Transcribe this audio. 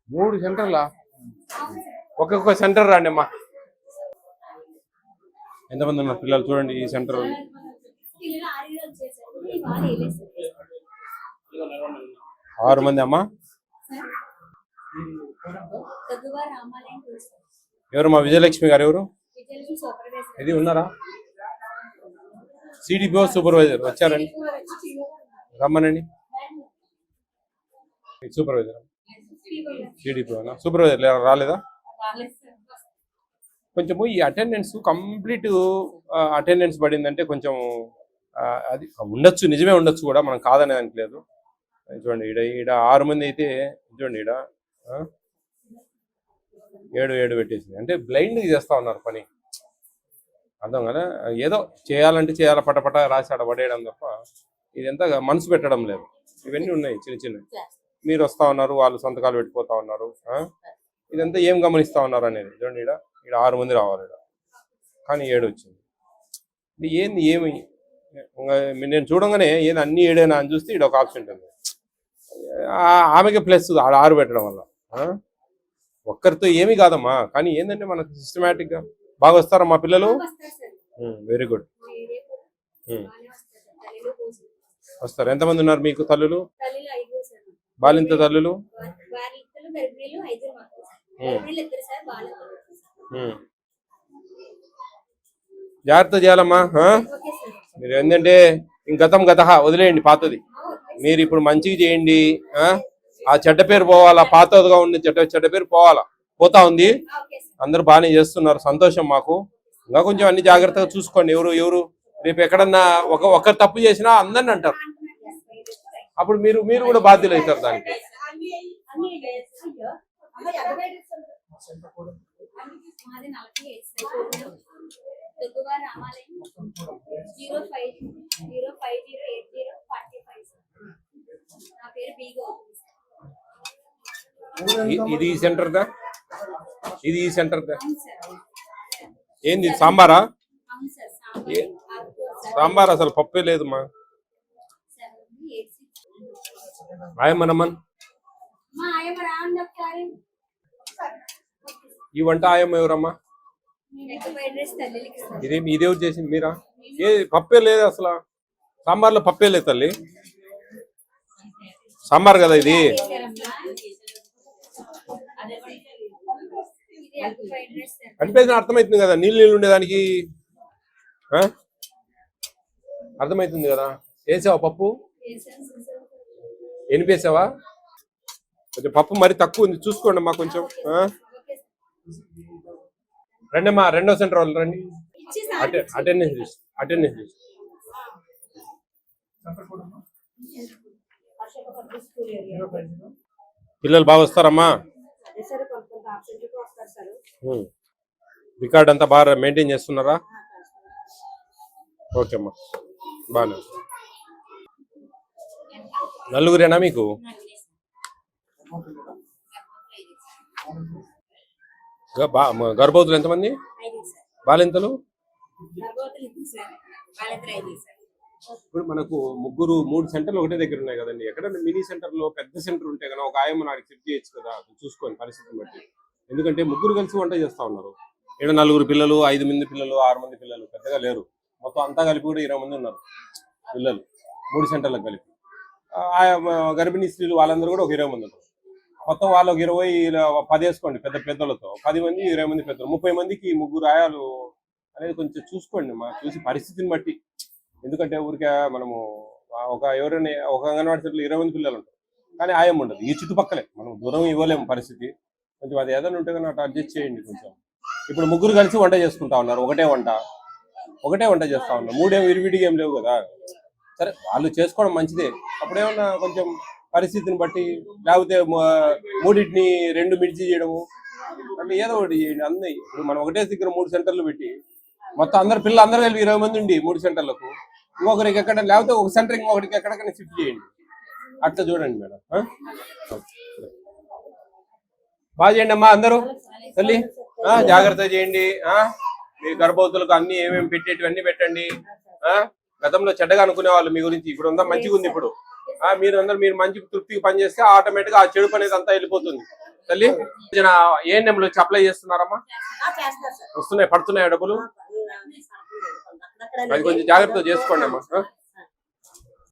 మూడు సెంటర్లా? ఒక్కొక్క సెంటర్ రండి అమ్మా. ఎంతమంది ఉన్నారు పిల్లలు చూడండి ఈ సెంటర్. 6 మంది అమ్మా. ఎవరు మా విజయలక్ష్మి గారు? ఎవరు ఇది ఉన్నారా? సిడిపిఓ సూపర్వైజర్ వచ్చారండి, రమ్మనండి. సూపర్వైజర్ సిడిపిఓ సూపర్వైజర్ రాలేదా? కొంచెము ఈ అటెండెన్స్ కంప్లీట్ అటెండెన్స్ పడిందంటే కొంచెం అది ఉండొచ్చు, నిజమే ఉండొచ్చు కూడా, మనం కాదనే దానికి లేదు. చూడండి ఈడ 6 మంది అయితే చూడండి, ఈడ 7 పెట్టేసింది. అంటే బ్లైండ్గా చేస్తా ఉన్నారు పని, అర్థం కదా. ఏదో చేయాలంటే చేయాలి, పటపట రాసి ఆడ పడేయడం తప్ప ఇదంతా మనసు పెట్టడం లేదు. ఇవన్నీ ఉన్నాయి చిన్న చిన్నవి. మీరు వస్తా ఉన్నారు, వాళ్ళు సంతకాలు పెట్టిపోతా ఉన్నారు. ఇదంతా ఏం గమనిస్తా ఉన్నారు అనేది చూడండి. ఈడ 6 మంది రావాలి, కానీ 7 వచ్చింది. ఇది ఏంది ఏమి? నేను చూడంగానే ఏది అన్ని 7 అని చూస్తే ఈడ ఒక ఆప్షన్ ఉంటుంది, ఆమెకి ప్లస్ ఆడ 6 పెట్టడం వల్ల. ఒక్కరితో ఏమీ కాదమ్మా, కానీ ఏంటంటే మనకు సిస్టమేటిక్గా బాగా వస్తారా మా పిల్లలు? వెరీ గుడ్, వస్తారు. ఎంతమంది ఉన్నారు మీకు తల్లులు? బాలింత తల్లులు? జాగ్రత్త చేయాలమ్మా. మీరు ఏంటంటే గతం గత వదిలేయండి, పాతది. మీరు ఇప్పుడు మంచిగా చేయండి. ఆ చెడ్డ పేరు పోవాలా, పాతగా ఉండే చెడ్డ పేరు పోతా ఉంది. అందరూ బాగానే చేస్తున్నారు, సంతోషం మాకు. ఇంకా కొంచెం అన్ని జాగ్రత్తగా చూసుకోండి. ఎవరు రేపు ఎక్కడన్నా ఒకరు తప్పు చేసినా అందరిని అంటారు, అప్పుడు మీరు కూడా బాధ్యులు అవుతారు దానికి. ఇది ఈ సెంటర్ దా? ఇది ఈ సెంటర్ దా? ఏంది సాంబారా? సాంబార్ అసలు పప్పే లేదు మా. ఆయమ్మనమ్మన్ ఈ వంట ఆయమ్మ ఎవరమ్మా? ఇదేవి చేసింది మీరా? పప్పే లేదు అసలు, సాంబార్లో పప్పే లేదు తల్లి. సాంబార్ కదా ఇది. అనిపేసిన అర్థమవుతుంది కదా, నీళ్ళు ఉండేదానికి అర్థమవుతుంది కదా. వేసావా పప్పు? ఎనిపేసావా? కొంచెం పప్పు మరి తక్కువ ఉంది, చూసుకోండి అమ్మా కొంచెం. రండి అమ్మా, 2వ సెంటర్ వాళ్ళు రండి. అటెండెన్స్ పిల్లలు బాగా వస్తారమ్మా? రికార్డ్ అంతా బాగా మెయింటైన్ చేస్తున్నారా? ఓకే అమ్మా, బాగానే. నలుగురేనా మీకు? గర్భవతులు ఎంతమంది? బాలింతలు? ఇప్పుడు మనకు 3 సెంటర్లు ఒకటే దగ్గర ఉన్నాయి కదండి. ఎక్కడన్నా మినీ సెంటర్లో పెద్ద సెంటర్ ఉంటే కదా ఒక ఆయమ్మ నాకు చెక్ చేయొచ్చు కదా, చూసుకోండి పరిస్థితిని బట్టి. ఎందుకంటే 3 కలిసి వంట చేస్తా ఉన్నారు. ఇక్కడ 4 పిల్లలు, 5 మంది పిల్లలు, 6 మంది పిల్లలు పెద్దగా లేరు. మొత్తం అంతా కలిపి కూడా 20 మంది ఉన్నారు పిల్లలు 3 సెంటర్లకు కలిపి. గర్భిణీ స్త్రీలు వాళ్ళందరూ కూడా ఒక 20 మంది ఉంటారు. మొత్తం వాళ్ళకి 10 వేసుకోండి, పెద్దలతో 10 మంది, 20 మంది పెద్దలు, 30 మందికి 3 ఆయాలు అనేది కొంచెం చూసుకోండి మా, చూసి పరిస్థితిని బట్టి. ఎందుకంటే ఊరికే మనము ఎవరైనా ఒక అంగన్వాడీ సెంటర్లో 20 మంది పిల్లలు ఉంటారు, కానీ ఆయం ఉండదు. ఈ చుట్టుపక్కలే మనం దూరం ఇవ్వలేము పరిస్థితి. కొంచెం అది ఏదైనా ఉంటే కానీ అటు అడ్జస్ట్ చేయండి కొంచెం. ఇప్పుడు 3 కలిసి వంట చేసుకుంటా ఉన్నారు, ఒకటే వంట చేస్తా ఉన్నారు. 3 విడివిడిగా ఏం లేవు కదా. సరే వాళ్ళు చేసుకోవడం మంచిదే, అప్పుడేమన్నా కొంచెం పరిస్థితిని బట్టి, లేకపోతే 3టిని 2 మిర్చి చేయడము, అంటే ఏదో ఒకటి చేయండి. అన్నీ ఇప్పుడు మనం ఒకటే దగ్గర 3 సెంటర్లు పెట్టి మొత్తం అందరూ కలిపి 20 మంది ఉండి 3 సెంటర్లకు, ఇంకొకరికి ఎక్కడ, లేకపోతే ఒక సెంటర్ ఇంకొకరికి ఎక్కడికైనా షిఫ్ట్ చేయండి. అట్లా చూడండి మేడం. బాగా చేయండి అమ్మా అందరూ తల్లి, జాగ్రత్త చేయండి. మీ గర్భవతులకు అన్ని ఏమేమి పెట్టేటివన్నీ పెట్టండి. గతంలో చెడ్డగా అనుకునే వాళ్ళు మీ గురించి, ఇప్పుడు ఉందా మంచిగా ఉంది. ఇప్పుడు మీరు మంచి తృప్తికి పని చేస్తే ఆటోమేటిక్ ఆ చెడు పని అంతా వెళ్ళిపోతుంది తల్లి. ఏఎన్ఎంలు వచ్చి అప్లై చేస్తున్నారమ్మా? వస్తున్నాయి, పడుతున్నాయి డబ్బులు? అది కొంచెం జాగ్రత్తగా చేసుకోండి అమ్మా.